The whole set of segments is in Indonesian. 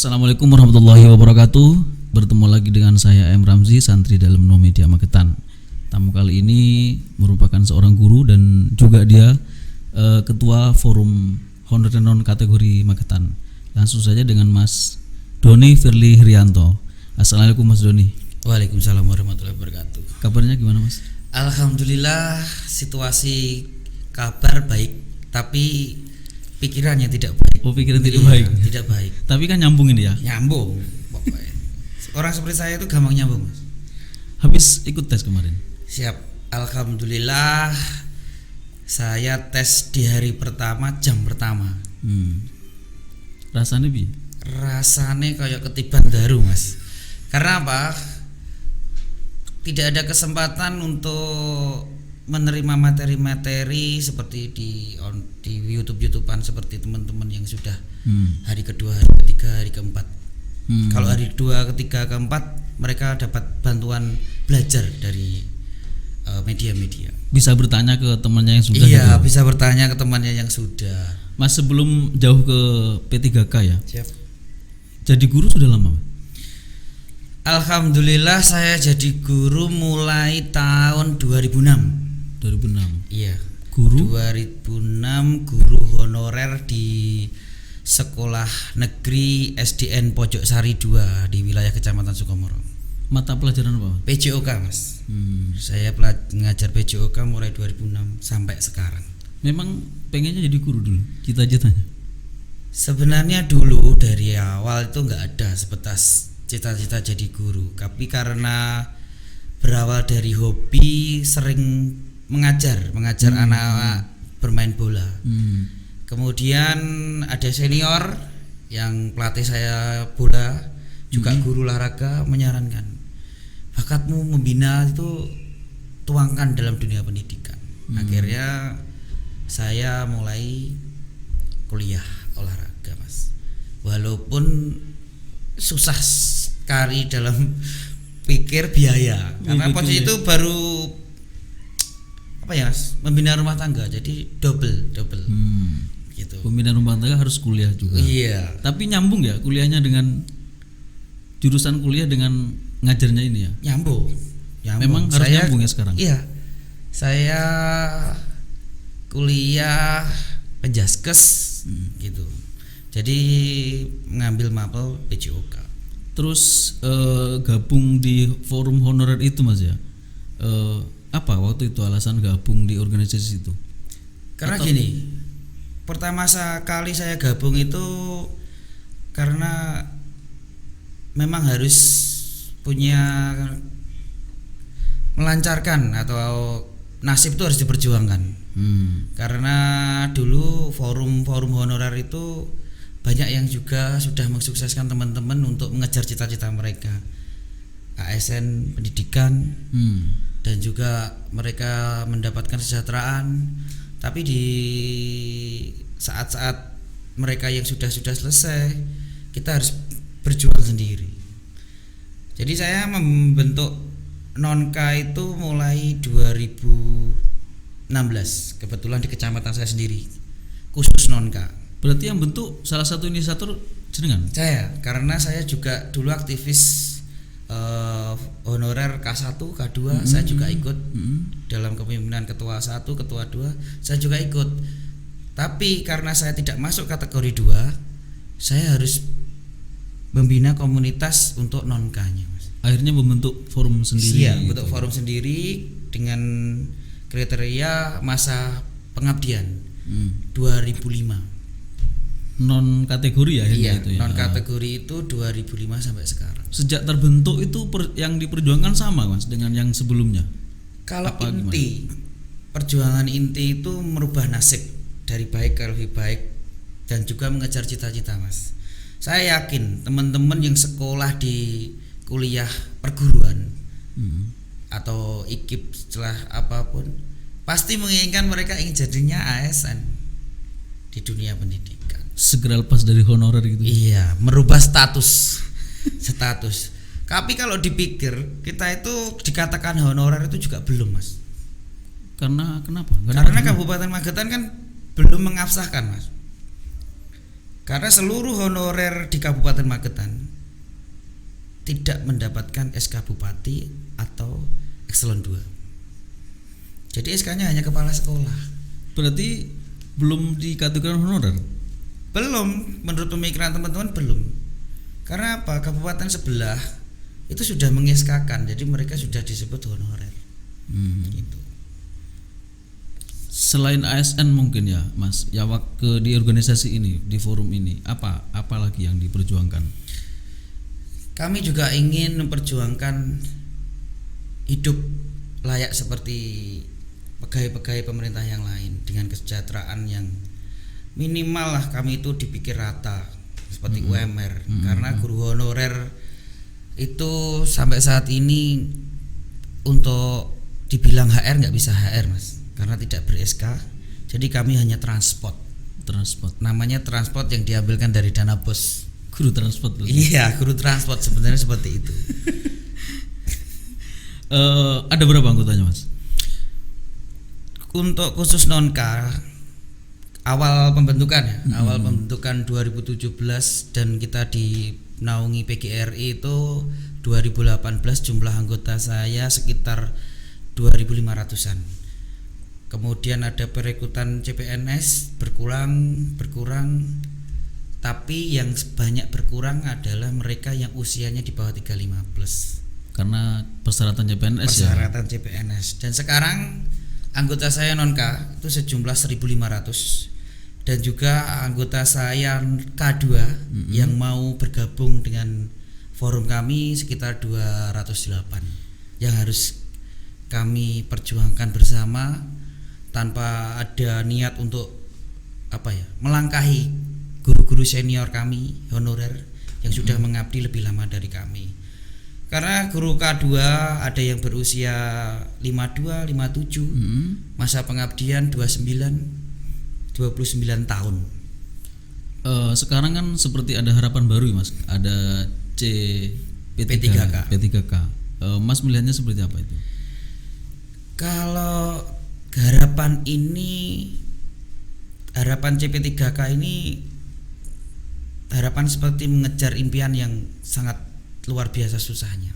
Assalamualaikum warahmatullahi wabarakatuh. Bertemu lagi dengan saya M. Ramzi, santri dalam No Media Magetan. Tamu kali ini merupakan seorang guru dan juga dia ketua forum honorer non kategori Magetan. Langsung saja dengan Mas Doni Firly Hrianto. Assalamualaikum Mas Doni. Waalaikumsalam warahmatullahi wabarakatuh. Kabarnya gimana Mas? Alhamdulillah, situasi kabar baik, tapi pikirannya tidak baik. Oh, pikiran tidak baik. Tidak baik. Tapi kan nyambung ini ya. Nyambung. Orang seperti saya itu gampang nyambung, Mas. Habis ikut tes kemarin. Siap. Alhamdulillah, saya tes di hari pertama, jam pertama. Rasanya bi? Rasanya kayak ketiban daru, Mas. Karena apa? Tidak ada kesempatan untuk menerima materi-materi seperti di YouTubean seperti teman-teman yang sudah hari kedua, hari ketiga, hari keempat. Kalau hari kedua, ketiga, keempat mereka dapat bantuan belajar dari media-media. Bisa bertanya ke temannya yang sudah. Iya, gitu. Bisa bertanya ke temannya yang sudah. Mas, sebelum jauh ke P3K ya. Siap. Jadi guru sudah lama? Alhamdulillah saya jadi guru mulai tahun 2006. 2006. Iya. Guru 2006 guru honorer di Sekolah Negeri SDN Pojok Sari 2 di wilayah Kecamatan Sukomoro. Mata pelajaran apa? PJOK, Mas. Saya ngajar PJOK mulai 2006 sampai sekarang. Memang pengennya jadi guru dulu, cita-citanya? Sebenarnya dulu dari awal itu nggak ada sebatas cita-cita jadi guru, tapi karena berawal dari hobi sering mengajar anak-anak bermain bola. Kemudian ada senior yang pelatih saya bola, juga guru olahraga menyarankan, bakatmu membina itu tuangkan dalam dunia pendidikan. Akhirnya saya mulai kuliah olahraga, Mas. Walaupun susah sekali dalam pikir biaya, karena posisi itu baru membina rumah tangga, jadi double gitu. Pembinaan rumah tangga harus kuliah juga. Iya. Tapi nyambung ya kuliahnya dengan jurusan kuliah dengan ngajarnya ini ya? Nyambung. Memang harus nyambung ya sekarang? Iya. Saya kuliah penjaskes gitu. Jadi ngambil mapel PJOK. Terus gabung di forum honorer itu Mas ya? Apa waktu itu alasan gabung di organisasi itu? Karena gini, pertama kali saya gabung itu karena memang harus punya melancarkan atau nasib itu harus diperjuangkan. Karena dulu forum honorer itu banyak yang juga sudah mensukseskan teman-teman untuk mengejar cita-cita mereka, ASN pendidikan, dan juga mereka mendapatkan kesejahteraan. Tapi di saat-saat mereka yang sudah selesai, kita harus berjuang sendiri. Jadi saya membentuk Nonka itu mulai 2016, kebetulan di kecamatan saya sendiri, khusus Nonka. Berarti yang bentuk salah satu inisiator jenengan? Saya, karena saya juga dulu aktivis honorer K1, K2, saya juga ikut dalam kepemimpinan ketua 1, ketua 2, saya juga ikut. Tapi karena saya tidak masuk kategori 2, saya harus membina komunitas untuk non-K-nya, Mas. Akhirnya membentuk forum sendiri. Iya, bentuk forum sendiri dengan kriteria masa pengabdian 2005. Non kategori ya akhirnya. Iya, itu ya. Non kategori itu 2005 sampai sekarang. Sejak terbentuk itu yang diperjuangkan sama Mas dengan yang sebelumnya. Kalau inti perjuangan inti itu merubah nasib dari baik ke lebih baik dan juga mengejar cita-cita, Mas. Saya yakin teman-teman yang sekolah di kuliah perguruan atau IKIP setelah apapun pasti menginginkan mereka ingin jadinya ASN di dunia pendidikan. Segera lepas dari honorer gitu. Iya, merubah status. Tapi kalau dipikir kita itu dikatakan honorer itu juga belum, Mas. Karena kenapa? Karena Kabupaten Magetan kan belum mengabsahkan, Mas. Karena seluruh honorer di Kabupaten Magetan tidak mendapatkan SK Bupati atau Eselon 2. Jadi SK-nya hanya kepala sekolah. Berarti belum dikategorikan honorer? Belum, menurut pemikiran teman-teman belum. Karena apa? Kabupaten sebelah itu sudah mengeskakan, jadi mereka sudah disebut honorer. Gitu. Selain ASN mungkin ya, Mas, ya di organisasi ini, di forum ini, apa lagi yang diperjuangkan? Kami juga ingin memperjuangkan hidup layak seperti pegawai-pegawai pemerintah yang lain dengan kesejahteraan yang minimal lah. Kami itu dipikir rata seperti UMR. Karena guru honorer itu sampai saat ini untuk dibilang HR nggak bisa HR, Mas, karena tidak ber-SK. Jadi kami hanya transport. Namanya transport yang diambilkan dari dana bos. Guru transport. Iya, guru transport sebenarnya seperti itu. Ada berapa anggotanya, Mas? Untuk khusus non-K awal pembentukan ya, awal pembentukan 2017 dan kita dinaungi PGRI itu 2018, jumlah anggota saya sekitar 2.500-an. Kemudian ada perekrutan CPNS berkurang, tapi yang banyak berkurang adalah mereka yang usianya di bawah 35 plus. Karena persyaratan CPNS. Persyaratan CPNS. Dan sekarang anggota saya non-K itu sejumlah 1.500 dan juga anggota saya K2 yang mau bergabung dengan forum kami sekitar 208 yang harus kami perjuangkan bersama tanpa ada niat untuk melangkahi guru-guru senior kami honorer yang sudah mengabdi lebih lama dari kami. Karena guru K2 ada yang berusia 52, 57, masa pengabdian 29 tahun. Sekarang kan seperti ada harapan baru ya, Mas. Ada P3K. Mas melihatnya seperti apa itu? Kalau harapan CP3K ini harapan seperti mengejar impian yang sangat luar biasa susahnya.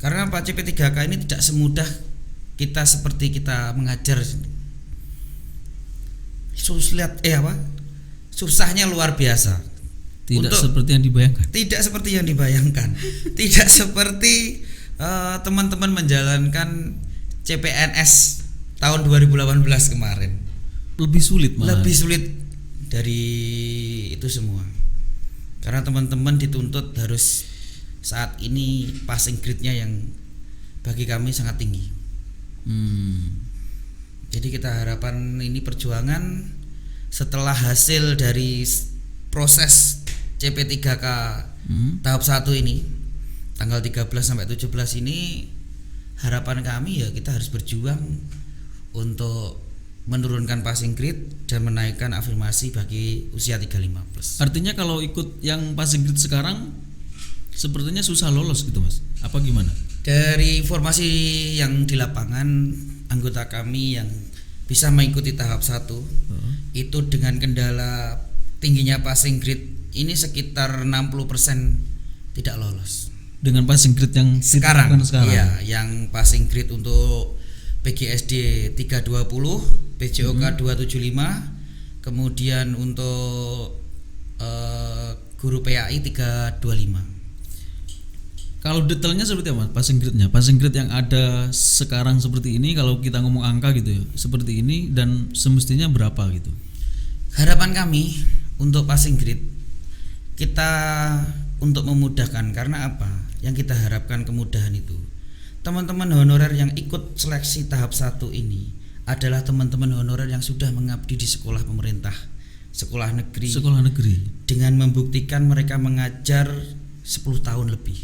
Karena Pak CP3K ini tidak semudah kita seperti kita mengajar. Susahnya luar biasa. Tidak seperti yang dibayangkan. Tidak seperti teman-teman menjalankan CPNS tahun 2018 kemarin. Lebih sulit malah. Lebih sulit dari itu semua. Karena teman-teman dituntut harus saat ini passing grade-nya yang bagi kami sangat tinggi. Jadi kita harapan ini perjuangan setelah hasil dari proses CP3K tahap 1 ini tanggal 13 sampai 17 ini, harapan kami ya kita harus berjuang untuk menurunkan passing grade dan menaikkan afirmasi bagi usia 35 plus. Artinya kalau ikut yang passing grade sekarang sepertinya susah lolos gitu, Mas. Apa gimana? Dari informasi yang di lapangan, anggota kami yang bisa mengikuti tahap 1 itu dengan kendala tingginya passing grade ini sekitar 60% tidak lolos. Dengan passing grade yang sekarang. Iya, yang passing grade untuk PGSD 320, PJOK 275, kemudian untuk guru PAI 325. Kalau detailnya seperti apa passing grade-nya? Passing grade yang ada sekarang seperti ini, kalau kita ngomong angka gitu ya, seperti ini, dan semestinya berapa gitu? Harapan kami untuk passing grade kita untuk memudahkan, karena apa? Yang kita harapkan kemudahan itu teman-teman honorer yang ikut seleksi tahap 1 ini adalah teman-teman honorer yang sudah mengabdi di sekolah pemerintah, sekolah negeri dengan membuktikan mereka mengajar 10 tahun lebih.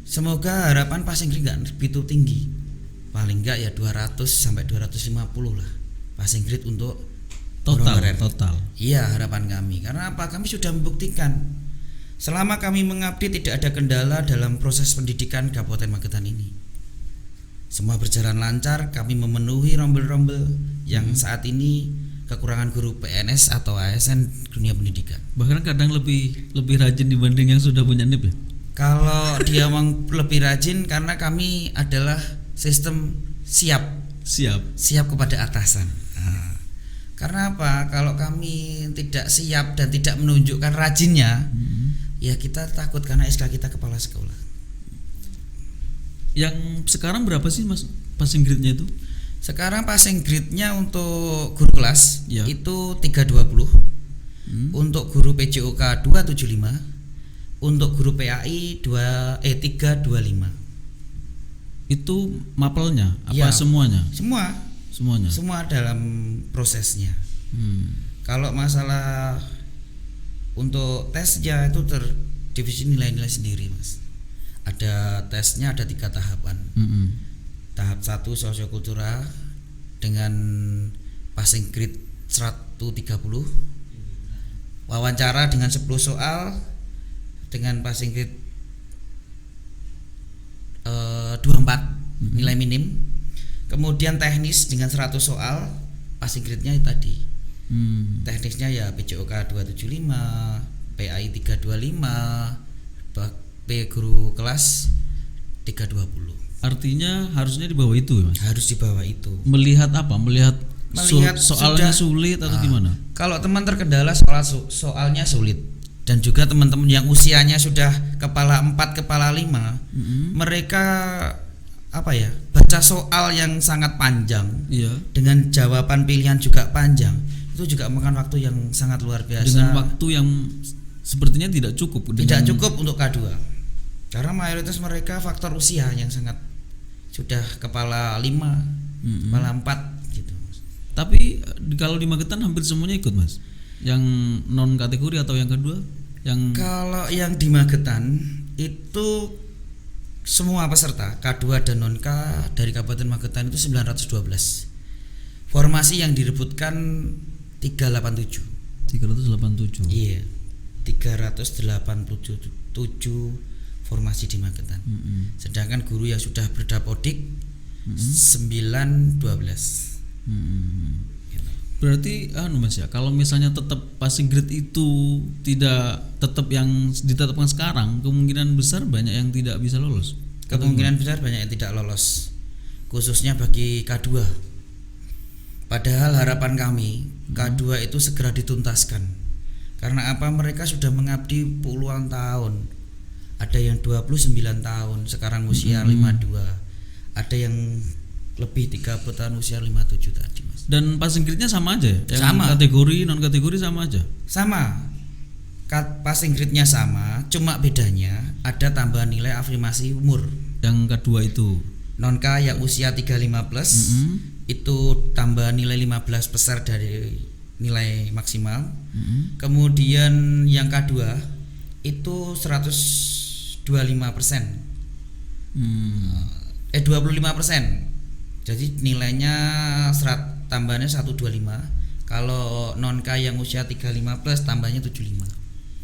Semoga harapan passing grade nggak begitu tinggi, paling enggak ya 200 sampai 250 lah passing grade untuk total. Iya, harapan kami. Karena apa? Kami sudah membuktikan selama kami mengabdi tidak ada kendala dalam proses pendidikan Kabupaten Magetan ini. Semua berjalan lancar, kami memenuhi rombel-rombel yang saat ini kekurangan guru PNS atau ASN dunia pendidikan. Bahkan kadang lebih rajin dibanding yang sudah punya NIP ya. Kalau dia memang lebih rajin karena kami adalah sistem siap kepada atasan. Nah, karena apa? Kalau kami tidak siap dan tidak menunjukkan rajinnya, ya kita takut karena SK kita kepala sekolah. Yang sekarang berapa sih Mas passing grade-nya itu? Sekarang passing grade-nya untuk guru kelas Ya. itu 320. Untuk guru PJOK 275. Untuk guru PAI 325. Itu mapelnya apa Ya. semuanya? Semuanya. Semua dalam prosesnya. Kalau masalah untuk tesnya itu terdivisi nilai-nilai sendiri, Mas. Ada tesnya, ada 3 tahapan. Tahap 1 sosiokultural dengan passing grade 130. Wawancara dengan 10 soal dengan passing grade 24 nilai minim. Kemudian teknis dengan 100 soal passing grade-nya tadi. Teknisnya ya PJOK 275, PAI 325, P guru kelas 320. Artinya harusnya di bawah itu ya Mas? Harus di bawah itu. Melihat apa? Melihat soalnya sudah, sulit atau gimana? Kalau teman terkendala soalnya sulit dan juga teman-teman yang usianya sudah kepala 4, kepala 5, mereka baca soal yang sangat panjang, dengan jawaban pilihan juga panjang, itu juga memakan waktu yang sangat luar biasa. Dengan waktu yang sepertinya tidak cukup Untuk K2. Karena mayoritas mereka faktor usia yang sangat sudah kepala 5, kepala 4 gitu. Tapi kalau di Magetan hampir semuanya ikut Mas. Yang non kategori atau yang kedua? Kalau yang di Magetan itu semua peserta K2 dan non K dari Kabupaten Magetan itu 912. Formasi yang direbutkan 387. 387. Iya. 387 formasi di Magetan. Sedangkan guru yang sudah berdapodik 912. Berarti Mas ya, kalau misalnya tetap passing grade itu tidak tetap yang ditetapkan sekarang, kemungkinan besar banyak yang tidak bisa lolos. Kemungkinan besar banyak yang tidak lolos, khususnya bagi K2. Padahal harapan kami K2 itu segera dituntaskan. Karena apa? Mereka sudah mengabdi puluhan tahun. Ada yang 29 tahun sekarang usia 52. Ada yang lebih 30 tahun usia 57 tadi Mas. Dan passing grade-nya sama aja ya? Sama. Kategori non kategori sama aja? Sama. Passing grade-nya sama, cuma bedanya ada tambahan nilai afirmasi umur. Yang kedua itu Non K yang usia 35 plus itu tambahan nilai 15 besar dari nilai maksimal. Kemudian yang K2 itu 125%. 25%. Jadi nilainya tambahannya 125. Kalau non K yang usia 35 plus tambahnya 75.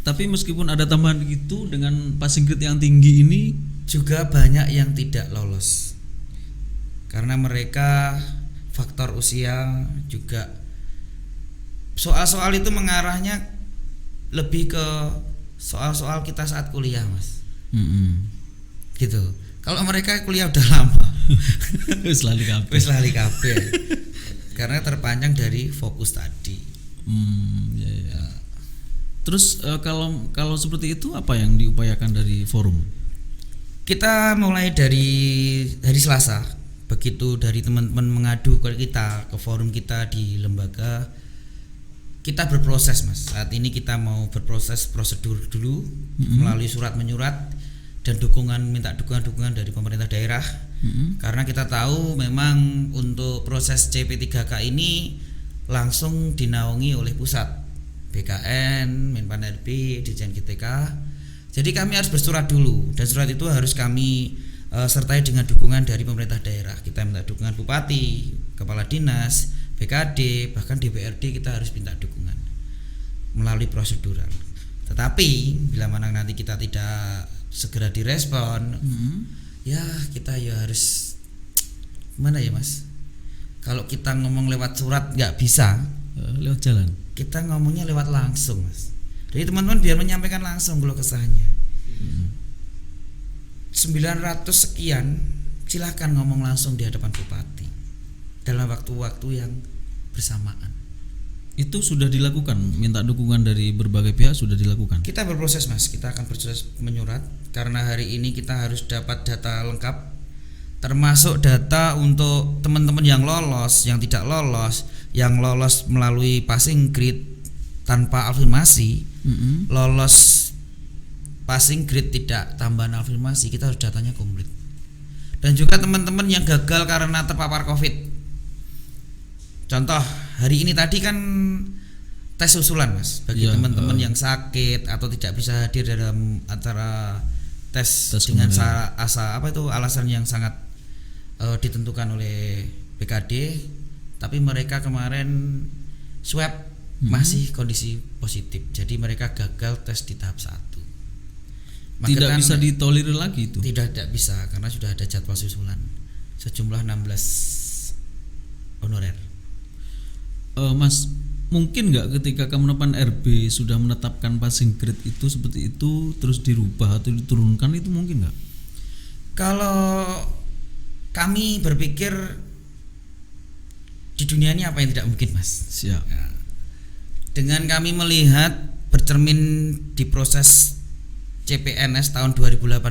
Tapi meskipun ada tambahan gitu, dengan passing grade yang tinggi ini juga banyak yang tidak lolos. Karena mereka faktor usia juga. Soal-soal itu mengarahnya lebih ke soal-soal kita saat kuliah Mas. Gitu. Kalau mereka kuliah udah lama wis lali kabeh. Karena terpanjang dari fokus tadi. Ya. Terus kalau seperti itu apa yang diupayakan dari forum? Kita mulai dari hari Selasa. Begitu dari teman-teman mengadu ke kita, ke forum kita di lembaga, kita berproses Mas. Saat ini kita mau berproses prosedur dulu melalui surat menyurat dan minta dukungan dari pemerintah daerah. Karena kita tahu memang untuk proses CP3K ini langsung dinaungi oleh pusat, BKN, Menpan RB, Dirjen GTK. Jadi kami harus bersurat dulu, dan surat itu harus kami sertai dengan dukungan dari pemerintah daerah. Kita minta dukungan bupati, kepala dinas, BKD, bahkan DPRD kita harus minta dukungan melalui prosedural. Tetapi bila mana nanti kita tidak segera direspon, ya kita ya harus gimana ya Mas? Kalau kita ngomong lewat surat nggak bisa, Lewat jalan. Kita ngomongnya lewat langsung, Mas. Jadi teman-teman biar menyampaikan langsung keluh kesahnya. 900 sekian, silahkan ngomong langsung di hadapan bupati dalam waktu-waktu yang bersamaan. Itu sudah dilakukan, minta dukungan dari berbagai pihak sudah dilakukan. Kita berproses, Mas. Kita akan berproses menyurat karena hari ini kita harus dapat data lengkap, termasuk data untuk teman-teman yang lolos, yang tidak lolos, yang lolos melalui passing grade tanpa afirmasi, lolos passing grade tidak tambahan afirmasi, kita harus datanya komplit. Dan juga teman-teman yang gagal karena terpapar COVID. Contoh hari ini tadi kan tes susulan, Mas, bagi teman-teman yang sakit atau tidak bisa hadir dalam acara tes dengan alasan yang sangat ditentukan oleh BKD, tapi mereka kemarin swab masih kondisi positif, jadi mereka gagal tes di tahap 1. Tidak bisa ditolerir lagi itu? Tidak bisa, karena sudah ada jadwal susulan sejumlah 16 honorer. Mas, mungkin nggak ketika Kemenpan RB sudah menetapkan passing grade itu seperti itu terus dirubah atau diturunkan, itu mungkin nggak? Kalau kami berpikir di dunia ini apa yang tidak mungkin, Mas. Siap. Ya. Dengan kami melihat bercermin di proses CPNS tahun 2018,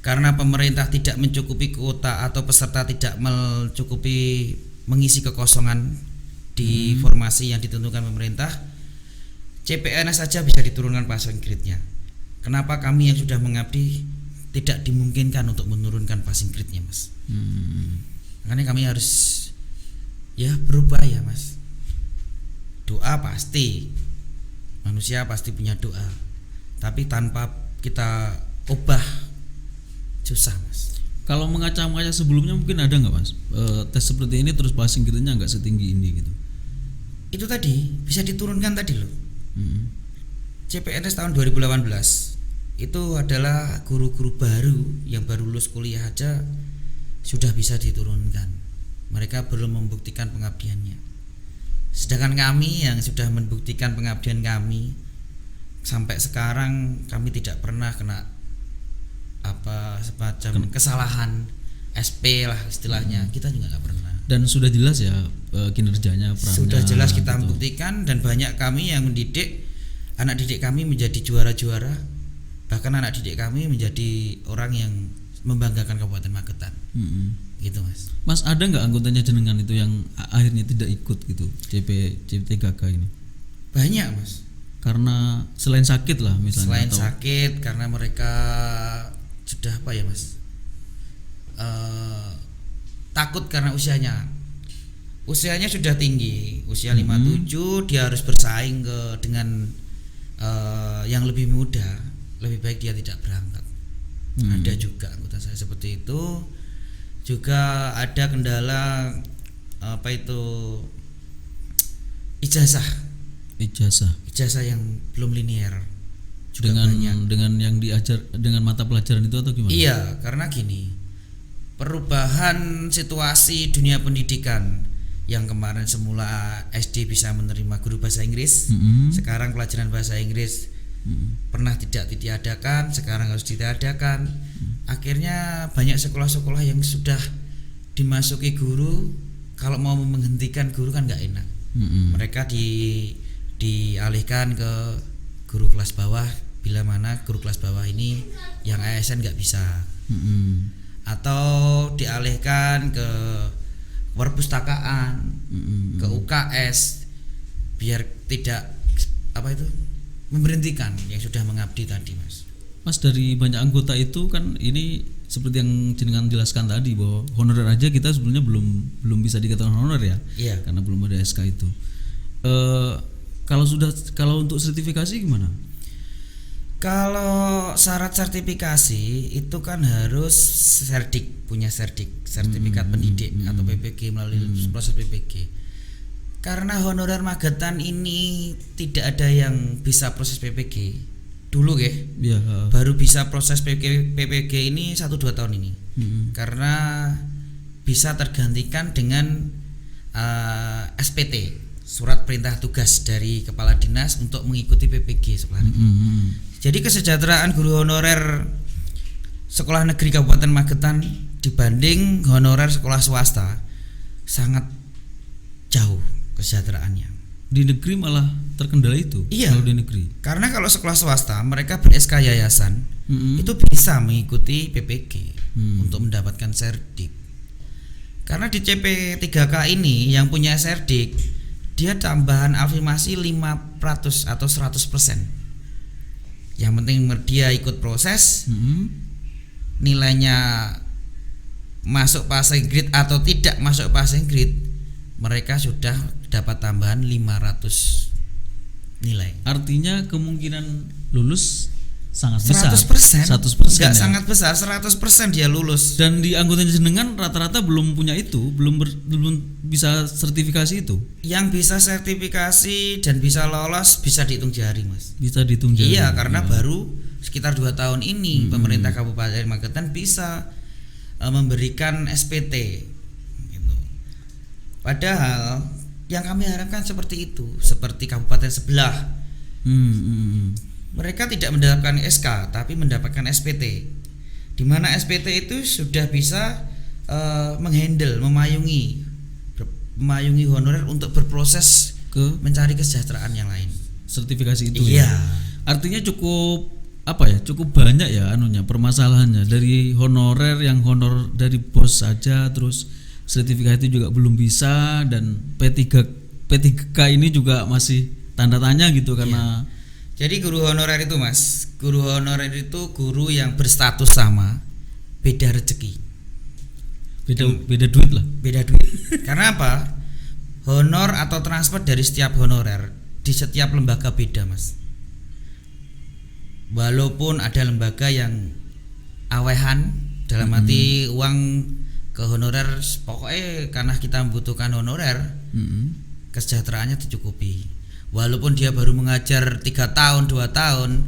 karena pemerintah tidak mencukupi kuota atau peserta tidak mencukupi mengisi kekosongan di formasi yang ditentukan pemerintah, CPNS saja bisa diturunkan passing grade-nya. Kenapa kami yang sudah mengabdi tidak dimungkinkan untuk menurunkan passing grade-nya, Mas? Makanya kami harus berupaya, Mas. Doa pasti, manusia pasti punya doa, tapi tanpa kita ubah susah, Mas. Kalau mengaca-ngaca sebelumnya mungkin ada nggak, Mas, tes seperti ini terus passing grade-nya nggak setinggi ini gitu? Itu tadi bisa diturunkan tadi loh. CPNS tahun 2018 itu adalah guru-guru baru yang baru lulus kuliah aja sudah bisa diturunkan. Mereka belum membuktikan pengabdiannya. Sedangkan kami yang sudah membuktikan pengabdian kami sampai sekarang, kami tidak pernah kena semacam kesalahan SP lah istilahnya. Kita juga nggak pernah. Dan sudah jelas ya kinerjanya, perannya. Sudah jelas kita gitu. buktikan, dan banyak kami yang mendidik anak didik kami menjadi juara-juara. Bahkan anak didik kami menjadi orang yang membanggakan Kabupaten Magetan. Gitu, Mas. Mas, ada nggak anggotanya jenengan itu yang akhirnya tidak ikut gitu CP3K ini? Banyak, Mas. Karena selain sakit lah misalnya. Selain sakit, karena mereka sudah Mas? Takut karena usianya sudah tinggi, usia 57, dia harus bersaing dengan yang lebih muda, lebih baik dia tidak berangkat. Ada juga anggota saya seperti itu. Juga ada kendala ijazah yang belum linear juga dengan yang diajar dengan mata pelajaran itu atau gimana? Iya, karena gini, perubahan situasi dunia pendidikan yang kemarin semula SD bisa menerima guru bahasa Inggris, sekarang pelajaran bahasa Inggris pernah tidak ditiadakan, sekarang harus ditiadakan. Akhirnya banyak sekolah-sekolah yang sudah dimasuki guru, kalau mau menghentikan guru kan nggak enak. Mereka dialihkan ke guru kelas bawah, bila mana guru kelas bawah ini yang ASN nggak bisa, atau dialihkan ke perpustakaan, ke UKS, biar tidak memberhentikan yang sudah mengabdi tadi, Mas. Mas, dari banyak anggota itu kan ini seperti yang jenengan jelaskan tadi bahwa honorer aja kita sebenarnya belum bisa dikatakan honorer ya, karena belum ada SK itu. Kalau untuk sertifikasi gimana? Kalau syarat sertifikasi itu kan harus punya sertifikat pendidik atau PPG melalui proses PPG. Karena honorer Magetan ini tidak ada yang bisa proses PPG dulu baru bisa proses PPG ini 1-2 tahun ini. Karena bisa tergantikan dengan SPT, surat perintah tugas dari kepala dinas untuk mengikuti PPG sekolah negeri. Jadi kesejahteraan guru honorer sekolah negeri Kabupaten Magetan dibanding honorer sekolah swasta sangat jauh kesejahteraannya. Di negeri malah terkendala itu. Iya. Kalau di negeri. Karena kalau sekolah swasta mereka ber-SK yayasan itu bisa mengikuti PPG untuk mendapatkan serdik. Karena di CP3K ini yang punya serdik dia tambahan afirmasi 5% atau 100%. Yang penting dia ikut proses, nilainya masuk passing grade atau tidak masuk passing grade, mereka sudah dapat tambahan 500 nilai. Artinya kemungkinan lulus sangat besar. 100%. 100% Enggak ya? sangat besar, 100% dia lulus. Dan di anggota jenengan rata-rata belum punya itu, belum bisa sertifikasi itu. Yang bisa sertifikasi dan bisa lolos bisa dihitung jari, Mas. Bisa dihitung jari. Iya, karena baru sekitar 2 tahun ini pemerintah Kabupaten Magetan bisa memberikan SPT gitu. Padahal yang kami harapkan seperti itu, seperti kabupaten sebelah. Mereka tidak mendapatkan SK tapi mendapatkan SPT. Di mana SPT itu sudah bisa menghandle, memayungi honorer untuk berproses Ke mencari kesejahteraan yang lain. sertifikasi itu. Iya. Ya? Artinya cukup cukup banyak ya permasalahannya, dari honorer yang honor dari bos saja, terus sertifikasi itu juga belum bisa, dan P3K ini juga masih tanda tanya gitu karena Jadi guru honorer itu, Mas, guru honorer itu guru yang berstatus sama, beda rezeki, beda duit lah. beda duit. Karena apa? Honor atau transfer dari setiap honorer di setiap lembaga beda, Mas. Walaupun ada lembaga yang awehan dalam arti uang ke honorer, pokoknya karena kita membutuhkan honorer, kesejahteraannya tercukupi. Walaupun dia baru mengajar 3 tahun 2 tahun,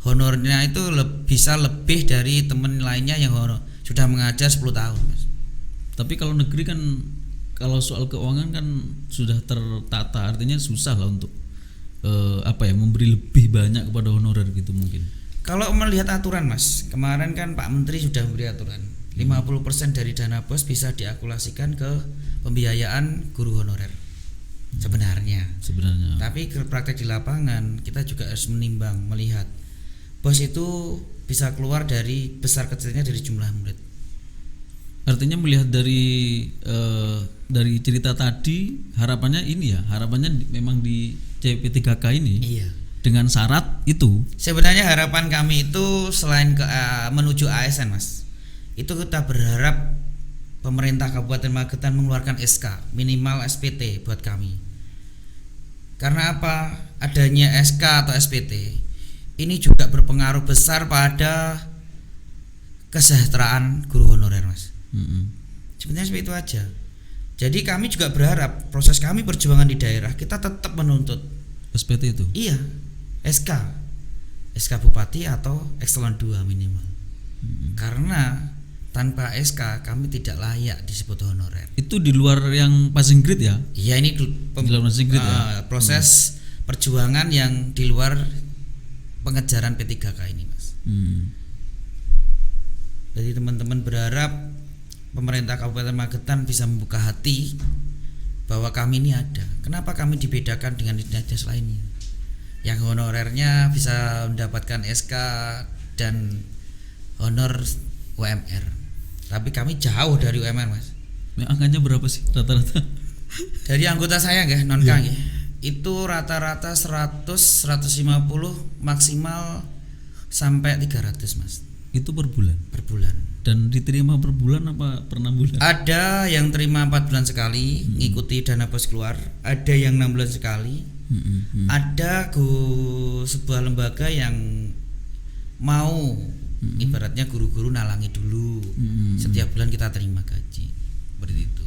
honornya itu bisa lebih dari teman lainnya yang sudah mengajar 10 tahun, Mas. Tapi kalau negeri kan, kalau soal keuangan kan sudah tertata, artinya susah lah untuk memberi lebih banyak kepada honorer gitu mungkin. Kalau melihat aturan, Mas, kemarin kan Pak Menteri sudah memberi aturan 50% dari dana bos bisa diakulasikan ke pembiayaan guru honorer. Sebenarnya. Tapi praktek di lapangan kita juga harus menimbang, melihat bos itu bisa keluar dari besar kecilnya dari jumlah murid. Artinya melihat dari cerita tadi, harapannya memang di CP3K ini. Iya. Dengan syarat itu. Sebenarnya harapan kami itu selain menuju ASN, Mas, itu kita berharap pemerintah Kabupaten Magetan mengeluarkan SK minimal SPT buat kami. Karena apa? Adanya SK atau SPT ini juga berpengaruh besar pada kesejahteraan guru honorer, Mas. Sebenarnya seperti itu aja. Jadi kami juga berharap proses kami perjuangan di daerah kita tetap menuntut SPT itu. Iya, SK Bupati atau Eselon 2 minimal. Karena tanpa SK kami tidak layak disebut honorer. Itu di luar yang passing grade ya? Iya, ini Di luar passing grade ya? Proses perjuangan yang di luar pengejaran P3K ini, Mas. Jadi teman-teman berharap pemerintah Kabupaten Magetan bisa membuka hati bahwa kami ini ada. Kenapa kami dibedakan dengan dinas lainnya? Yang honorernya bisa mendapatkan SK dan honor UMR. Tapi kami jauh dari UMR, Mas. Angkanya berapa sih rata-rata? Dari anggota saya nggih, non-K nggih. Itu rata-rata 100, 150 maksimal sampai 300, Mas. Itu per bulan? Per bulan. Dan diterima per bulan apa per 6 bulan? Ada yang terima 4 bulan sekali, ngikuti dana bos keluar. Ada yang 6 bulan sekali. Ada sebuah lembaga yang mau ibaratnya guru-guru nalangi dulu. Setiap bulan kita terima gaji. Seperti itu.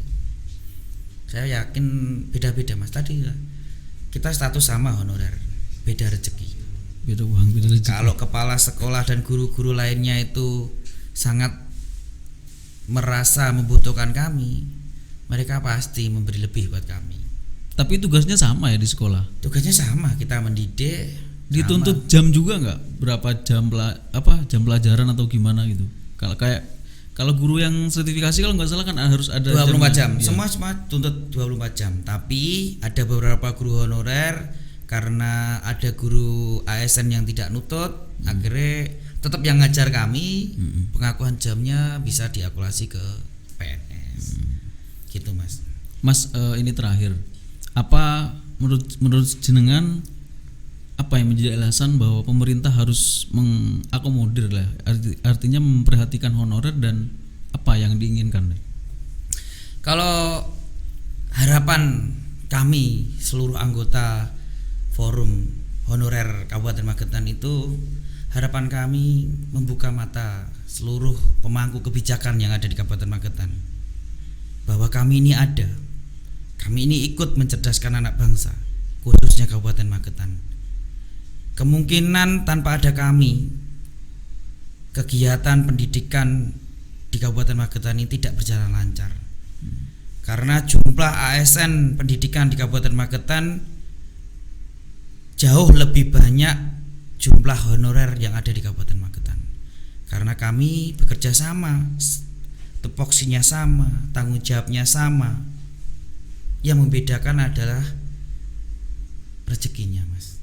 Saya yakin beda-beda, Mas. Tadi kita status sama honorer, beda rezeki. Beda uang, beda rezeki. Kalau kepala sekolah dan guru-guru lainnya itu sangat merasa membutuhkan kami, mereka pasti memberi lebih buat kami. Tapi tugasnya sama ya di sekolah. Tugasnya sama, kita mendidik. Dituntut jam juga nggak? Berapa jam jam pelajaran atau gimana gitu? Kalau guru yang sertifikasi kalau nggak salah kan harus ada 24 jam. Ya. Semua tuntut 24 jam. Tapi ada beberapa guru honorer karena ada guru ASN yang tidak nutut, akhirnya tetap yang ngajar kami, pengakuan jamnya bisa diakulasi ke PNS. Gitu, Mas. Mas, ini terakhir. Apa menurut jenengan apa yang menjadi alasan bahwa pemerintah harus mengakomodir lah, artinya memperhatikan honorer dan apa yang diinginkan? Kalau harapan kami seluruh anggota forum honorer Kabupaten Magetan itu, harapan kami membuka mata seluruh pemangku kebijakan yang ada di Kabupaten Magetan bahwa kami ini ada, kami ini ikut mencerdaskan anak bangsa, khususnya Kabupaten Magetan. Kemungkinan tanpa ada kami, kegiatan pendidikan di Kabupaten Magetan ini tidak berjalan lancar. Karena jumlah ASN pendidikan di Kabupaten Magetan jauh lebih banyak jumlah honorer yang ada di Kabupaten Magetan. Karena kami bekerja sama, tupoksinya sama, tanggung jawabnya sama. Yang membedakan adalah rezekinya, Mas.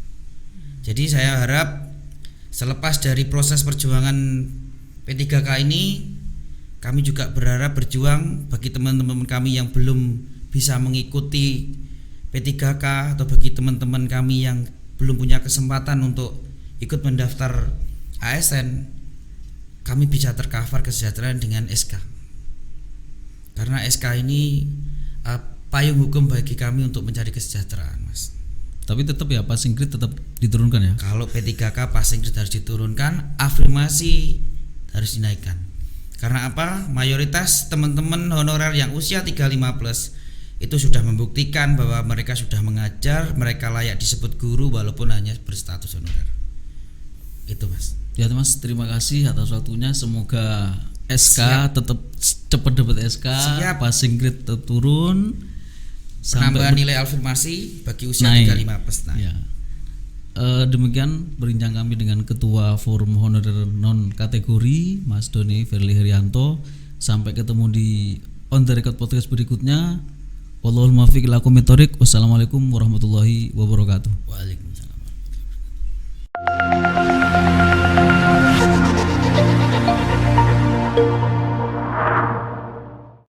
Jadi saya harap selepas dari proses perjuangan P3K ini, kami juga berharap berjuang bagi teman-teman kami yang belum bisa mengikuti P3K atau bagi teman-teman kami yang belum punya kesempatan untuk ikut mendaftar ASN, kami bisa tercover kesejahteraan dengan SK. Karena SK ini payung hukum bagi kami untuk mencari kesejahteraan, Mas. Tapi tetap ya passing grade tetap diturunkan ya. Kalau P3K passing grade harus diturunkan, afirmasi harus dinaikkan. Karena apa? Mayoritas teman-teman honorer yang usia 35 plus itu sudah membuktikan bahwa mereka sudah mengajar, mereka layak disebut guru walaupun hanya berstatus honorer. Itu, Mas. Ya, Mas, terima kasih atas waktunya. Semoga SK tetap cepat dapat SK, passing grade tetap turun. Penambahan nilai afirmasi bagi usia 35 plus naik. Ya. Demikian berbincang kami dengan Ketua Forum Honorer Non Kategori Mas Doni Verly Herianto. Sampai ketemu di On The Record Podcast berikutnya. Wallahul muwaffiq ila aqwamit thoriq. Wassalamualaikum warahmatullahi wabarakatuh. Waalaikumsalam.